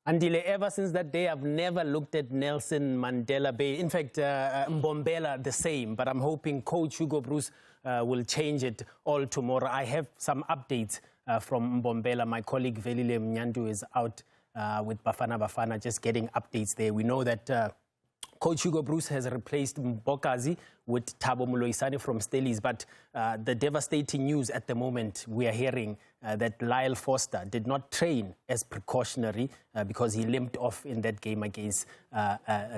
Andile, ever since that day, I've never looked at Nelson Mandela Bay. In fact, Mbombela the same, but I'm hoping Coach Hugo Bruce will change it all tomorrow. I have some updates from Mbombela. My colleague Velile Mnyandu is out with Bafana Bafana, just getting updates there. We know that Coach Hugo Bruce has replaced Mbokazi with Thabo Moloisane from Stellies, but the devastating news at the moment, we are hearing that Lyle Foster did not train as precautionary because he limped off in that game against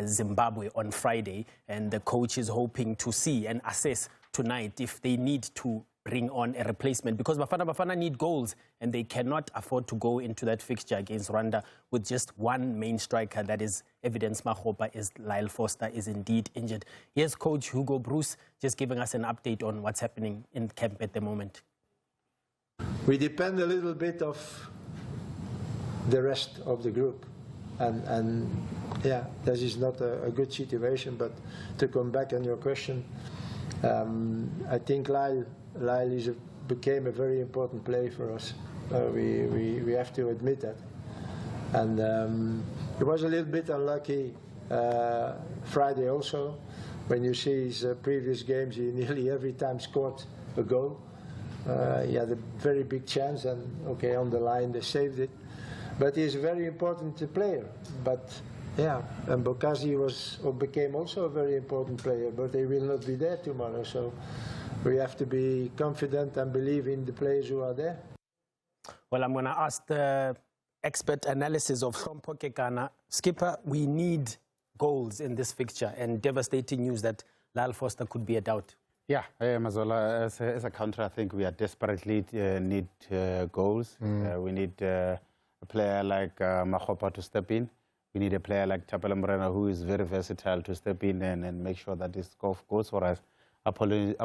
Zimbabwe on Friday, and the coach is hoping to see and assess tonight if they need to bring on a replacement, because Bafana Bafana need goals and they cannot afford to go into that fixture against Rwanda with just one main striker, that is Evidence Makgopa, as Lyle Foster is indeed injured. Here's Coach Hugo Bruce just giving us an update on what's happening in camp at the moment. We depend a little bit of the rest of the group, and yeah, this is not a good situation. But to come back on your question, I think Lyle became a very important player for us. We have to admit that. And he was a little bit unlucky Friday also. When you see his previous games, he nearly every time scored a goal. He had a very big chance, and okay, on the line they saved it. But he's a very important player. But yeah, and Bokazi became also a very important player, but they will not be there tomorrow. So we have to be confident and believe in the players who are there. Well, I'm going to ask the expert analysis of Sompo Kekana. Skipper, we need goals in this fixture, and devastating news that Lyle Foster could be a doubt. Yeah, Mazola, as a counter, I think we are desperately need goals. We need a player like Makgopa to step in. We need a player like Thapelo Morena, who is very versatile, to step in and make sure that this goes for us. Apollo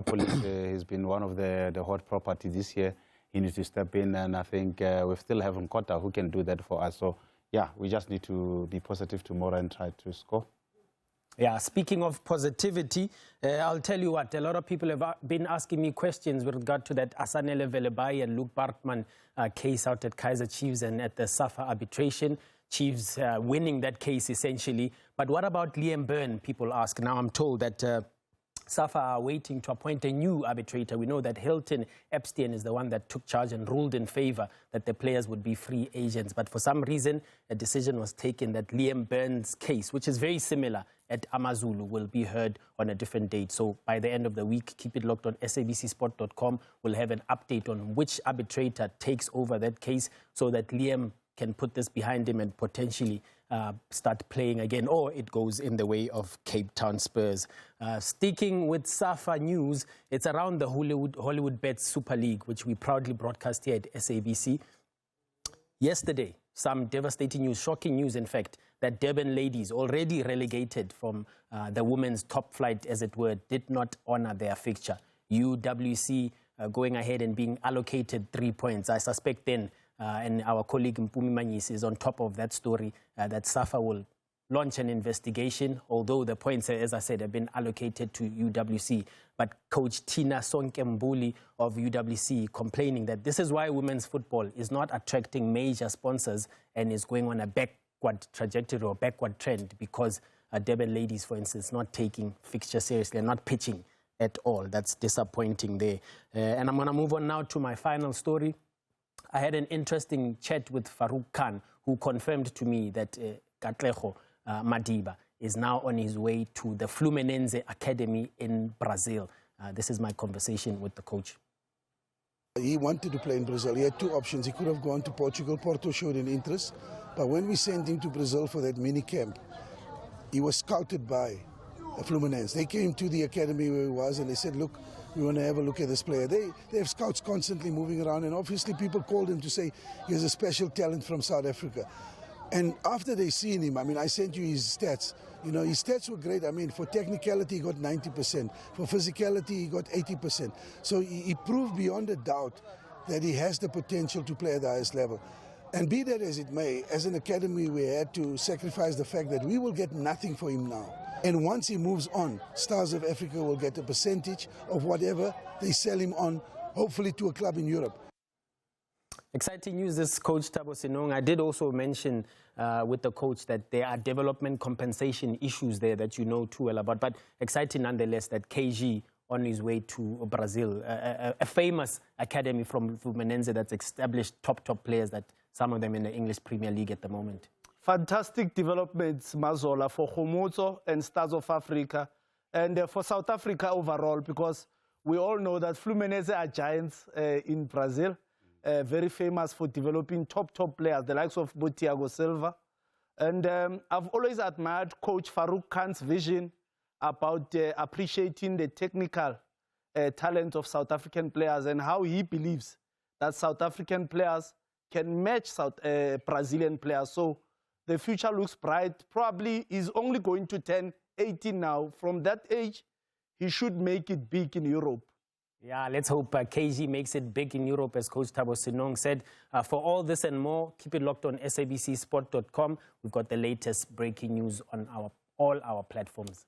has been one of the hot properties this year. He needs to step in, and I think we still haven't Kota who can do that for us. So, yeah, we just need to be positive tomorrow and try to score. Yeah, speaking of positivity, I'll tell you what, a lot of people have been asking me questions with regard to that Asanele Velebai and Luke Bartman case out at Kaizer Chiefs and at the SAFA arbitration. Chiefs winning that case essentially. But what about Liam Byrne, people ask. Now I'm told that SAFA are waiting to appoint a new arbitrator. We know that Hilton Epstein is the one that took charge and ruled in favor that the players would be free agents. But for some reason, a decision was taken that Liam Byrne's case, which is very similar at Amazulu, will be heard on a different date. So by the end of the week, keep it locked on sabcsport.com. We'll have an update on which arbitrator takes over that case so that Liam can put this behind him and potentially start playing again, or it goes in the way of Cape Town Spurs. Sticking with SAFA news, it's around the Hollywood Bets Super League, which we proudly broadcast here at SABC. Yesterday, some devastating news, shocking news, in fact, that Durban ladies, already relegated from the women's top flight, as it were, did not honor their fixture. UWC going ahead and being allocated 3 points. I suspect then, and our colleague Mpumi Manyisi is on top of that story, that SAFA will launch an investigation, although the points, as I said, have been allocated to UWC. But Coach Tina Sonkembuli of UWC complaining that this is why women's football is not attracting major sponsors and is going on a backward trajectory or backward trend, because Durban ladies, for instance, not taking fixture seriously and not pitching at all. That's disappointing there. And I'm going to move on now to my final story. I had an interesting chat with Farouk Khan, who confirmed to me that Katlego Madiba is now on his way to the Fluminense Academy in Brazil. This is my conversation with the coach. He wanted to play in Brazil. He had two options. He could have gone to Portugal. Porto showed an interest. But when we sent him to Brazil for that mini camp, he was scouted by Fluminense. They came to the academy where he was and they said, look, we want to have a look at this player. They have scouts constantly moving around, and obviously people called him to say he has a special talent from South Africa. And after they seen him, I mean, I sent you his stats. You know, his stats were great. I mean, for technicality, he got 90%. For physicality, he got 80%. So he proved beyond a doubt that he has the potential to play at the highest level. And be that as it may, as an academy, we had to sacrifice the fact that we will get nothing for him now. And once he moves on, Stars of Africa will get a percentage of whatever they sell him on, hopefully to a club in Europe. Exciting news, this coach Thabo Senong. I did also mention with the coach that there are development compensation issues there that you know too well about, but exciting nonetheless that KG on his way to Brazil, a famous academy from Fluminense that's established top players, that some of them in the English Premier League at the moment. Fantastic developments, Mazola, for Khomotso and Stars of Africa, and for South Africa overall, because we all know that Fluminense are giants in Brazil. Very famous for developing top players, the likes of Thiago Silva. And I've always admired Coach Farouk Khan's vision about appreciating the technical talent of South African players and how he believes that South African players can match Brazilian players. So the future looks bright. Probably he's only going to turn 18 now. From that age, he should make it big in Europe. Yeah, let's hope KG makes it big in Europe, as Coach Thabo Senong said. For all this and more, keep it locked on sabcsport.com. We've got the latest breaking news on all our platforms.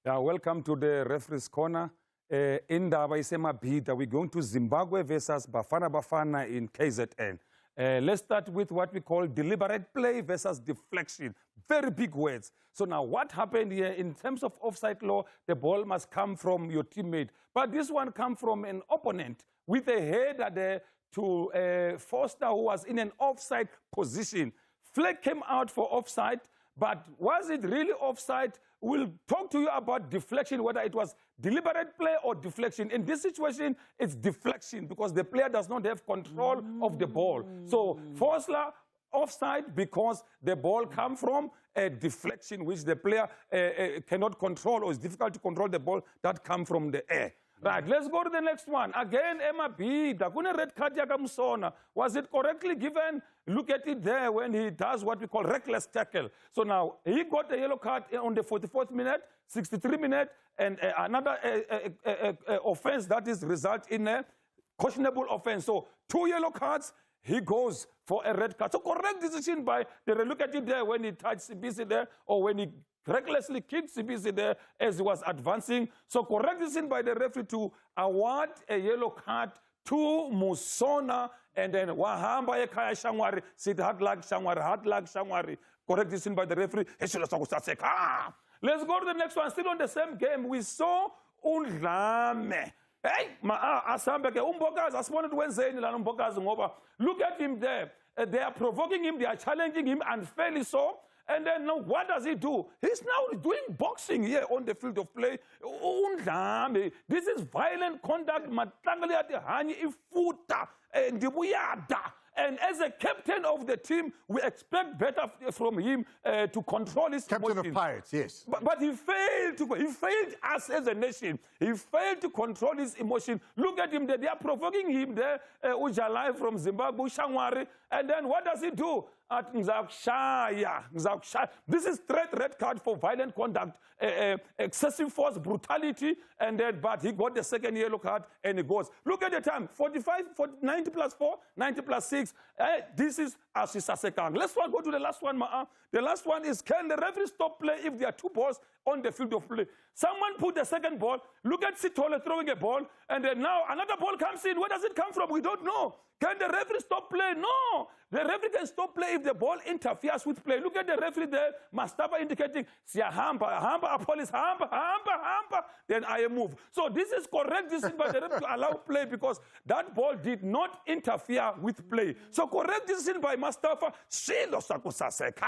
Yeah, welcome to the referee's corner. In the we're going to Zimbabwe versus Bafana Bafana in KZN. Let's start with what we call deliberate play versus deflection. Very big words. So now what happened here in terms of offside law, the ball must come from your teammate. But this one comes from an opponent with a header there to Foster, who was in an offside position. Flag came out for offside, but was it really offside? We'll talk to you about deflection, whether it was deliberate play or deflection. In this situation, it's deflection because the player does not have control of the ball. So Foster offside because the ball comes from a deflection which the player cannot control, or it's difficult to control the ball that comes from the air. Right, let's go to the next one. Again, Emma B, the red card Musona. Was it correctly given? Look at it there when he does what we call reckless tackle. So now, he got a yellow card on the 44th minute, 63 minute, and another offense that is result in a questionable offense. So 2 yellow cards, he goes for a red card. So correct decision by the, look at it there when he touched CBC there, or when he recklessly kicked CBC there as he was advancing. So correct decision by the referee to award a yellow card to Musona, and then Wahamba Ekaya Shangwari, sit hard lag Shangwari. Correct decision by the referee. Let's go to the next one. Still on the same game, we saw Undlame. Hey, Asambeke, Umbokazi, Asponent Wednesday, Umbokazi Ngoba. Look at him there. They are provoking him, they are challenging him unfairly so. And then now what does he do? He's now doing boxing here on the field of play. This is violent conduct. And as a captain of the team, we expect better from him to control his Captain emotions. of Pirates, yes. But he failed he failed us as a nation. He failed to control his emotion. Look at him there. They are provoking him there, Ujalai from Zimbabwe, Shangwari. And then what does he do? At Ngzakshaya. This is threat red card for violent conduct, excessive force, brutality, and then, but he got the second yellow card and he goes. Look at the time, 90 plus 4, 90 plus 6. This is Asisasekang. Let's go to the last one, Ma'a. The last one is, can the referee stop play if there are 2 balls on the field of play? Someone put the second ball. Look at Sitole throwing a ball, and then now another ball comes in. Where does it come from? We don't know. Can the referee stop play? No. The referee can stop play if the ball interferes with play. Look at the referee there, Mustafa indicating, hamba, police, hamba, then I move. So this is correct decision by the referee to allow play because that ball did not interfere with play. So correct decision by Mustafa, Shilo Sakusaseka.